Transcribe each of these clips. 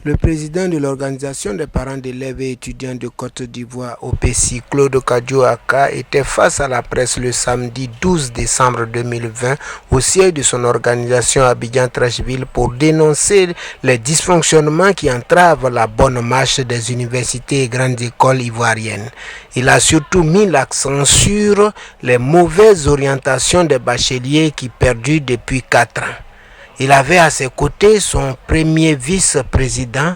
Le président de l'Organisation des parents d'élèves et étudiants de Côte d'Ivoire, OPECI, Claude Kadiouaka, était face à la presse le samedi 12 décembre 2020 au siège de son organisation à Abidjan-Treichville pour dénoncer les dysfonctionnements qui entravent la bonne marche des universités et grandes écoles ivoiriennes. Il a surtout mis l'accent sur les mauvaises orientations des bacheliers qui perdurent depuis 4 ans. Il avait à ses côtés son premier vice-président,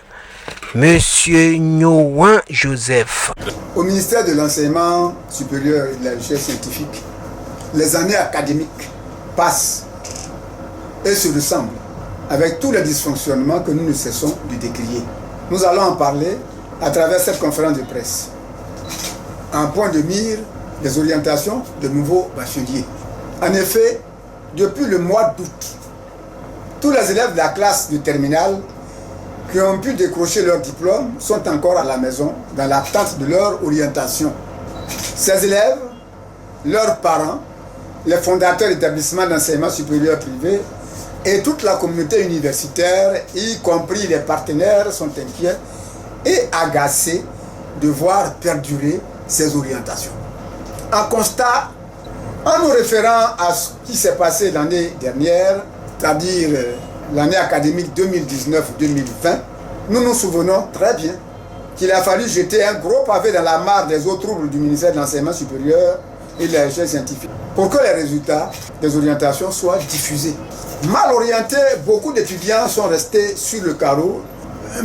M. Nyowan Joseph. Au ministère de l'Enseignement supérieur et de la recherche scientifique, les années académiques passent et se ressemblent avec tous les dysfonctionnements que nous ne cessons de décrier. Nous allons en parler à travers cette conférence de presse. En point de mire, les orientations de nouveaux bacheliers. En effet, depuis le mois d'août, tous les élèves de la classe de terminale qui ont pu décrocher leur diplôme sont encore à la maison dans l'attente de leur orientation. Ces élèves, leurs parents, les fondateurs d'établissements d'enseignement supérieur privés et toute la communauté universitaire, y compris les partenaires, sont inquiets et agacés de voir perdurer ces orientations. En constat, en nous référant à ce qui s'est passé l'année dernière, c'est-à-dire l'année académique 2019-2020, nous nous souvenons très bien qu'il a fallu jeter un gros pavé dans la mare des eaux troubles du ministère de l'Enseignement supérieur et de la recherche scientifique pour que les résultats des orientations soient diffusés. Mal orientés, beaucoup d'étudiants sont restés sur le carreau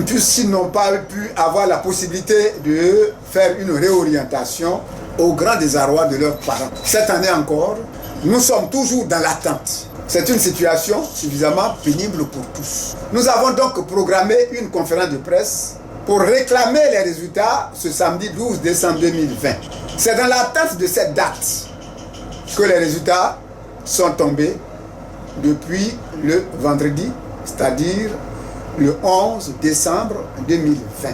puisqu'ils n'ont pas pu avoir la possibilité de faire une réorientation au grand désarroi de leurs parents. Cette année encore, nous sommes toujours dans l'attente. C'est une situation suffisamment pénible pour tous. Nous avons donc programmé une conférence de presse pour réclamer les résultats ce samedi 12 décembre 2020. C'est dans l'attente de cette date que les résultats sont tombés depuis le vendredi, c'est-à-dire le 11 décembre 2020.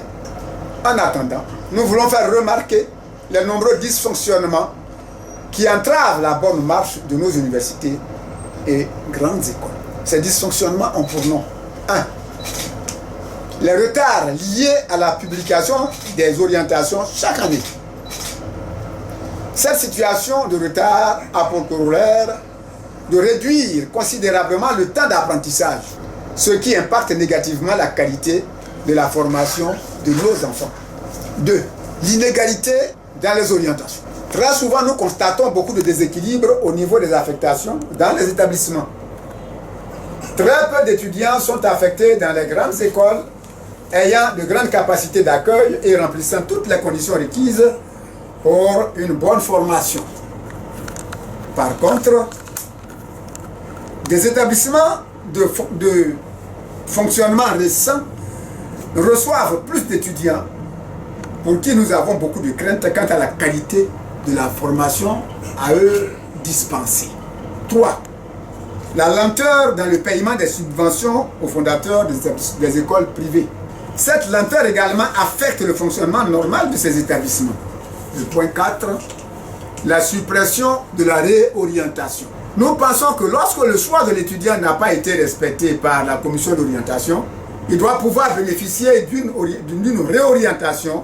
En attendant, nous voulons faire remarquer les nombreux dysfonctionnements qui entravent la bonne marche de nos universités et grandes écoles. Ces dysfonctionnements ont pour nom 1. Les retards liés à la publication des orientations chaque année. Cette situation de retard a pour corollaire de réduire considérablement le temps d'apprentissage, ce qui impacte négativement la qualité de la formation de nos enfants. 2. L'inégalité dans les orientations. Très souvent, nous constatons beaucoup de déséquilibres au niveau des affectations dans les établissements. Très peu d'étudiants sont affectés dans les grandes écoles ayant de grandes capacités d'accueil et remplissant toutes les conditions requises pour une bonne formation. Par contre, des établissements de fonctionnement récent reçoivent plus d'étudiants pour qui nous avons beaucoup de craintes quant à la qualité de la formation à eux dispensée. 3. La lenteur dans le paiement des subventions aux fondateurs des écoles privées. Cette lenteur également affecte le fonctionnement normal de ces établissements. Le point 4. La suppression de la réorientation. Nous pensons que lorsque le choix de l'étudiant n'a pas été respecté par la commission d'orientation, il doit pouvoir bénéficier d'une réorientation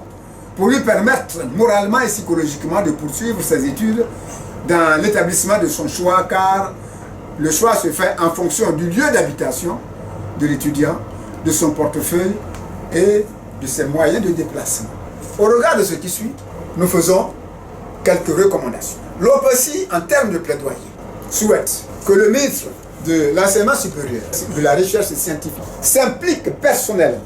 pour lui permettre moralement et psychologiquement de poursuivre ses études dans l'établissement de son choix, car le choix se fait en fonction du lieu d'habitation de l'étudiant, de son portefeuille et de ses moyens de déplacement. Au regard de ce qui suit, nous faisons quelques recommandations. L'OPECI, en termes de plaidoyer, souhaite que le ministre de l'Enseignement supérieur, de la recherche scientifique, s'implique personnellement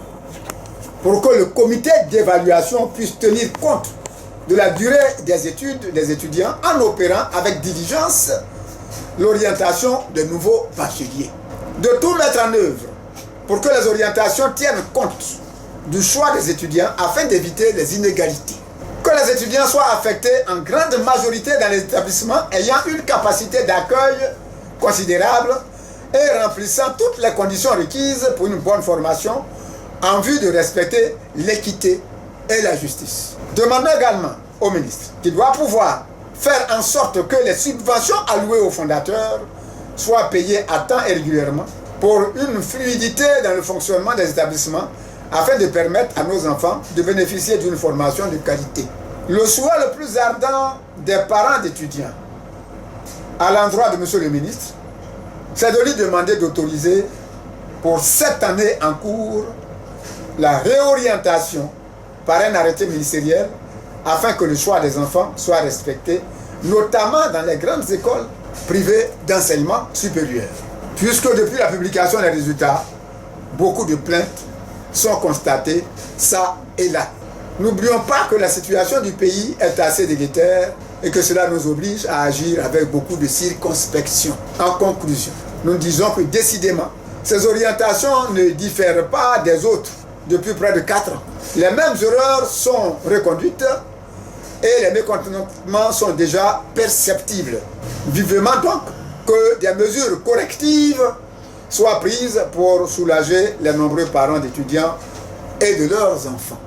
pour que le comité d'évaluation puisse tenir compte de la durée des études des étudiants en opérant avec diligence l'orientation de nouveaux bacheliers. De tout mettre en œuvre pour que les orientations tiennent compte du choix des étudiants afin d'éviter les inégalités. Que les étudiants soient affectés en grande majorité dans les établissements ayant une capacité d'accueil considérable et remplissant toutes les conditions requises pour une bonne formation en vue de respecter l'équité et la justice. Demandons également au ministre qu'il doit pouvoir faire en sorte que les subventions allouées aux fondateurs soient payées à temps et régulièrement pour une fluidité dans le fonctionnement des établissements afin de permettre à nos enfants de bénéficier d'une formation de qualité. Le souhait le plus ardent des parents d'étudiants à l'endroit de M. le ministre, c'est de lui demander d'autoriser pour cette année en cours la réorientation par un arrêté ministériel afin que le choix des enfants soit respecté, notamment dans les grandes écoles privées d'enseignement supérieur. Puisque depuis la publication des résultats, beaucoup de plaintes sont constatées ça et là. N'oublions pas que la situation du pays est assez délétère et que cela nous oblige à agir avec beaucoup de circonspection. En conclusion, nous disons que décidément, ces orientations ne diffèrent pas des autres depuis près de 4 ans. Les mêmes erreurs sont reconduites et les mécontentements sont déjà perceptibles. Vivement donc que des mesures correctives soient prises pour soulager les nombreux parents d'étudiants et de leurs enfants.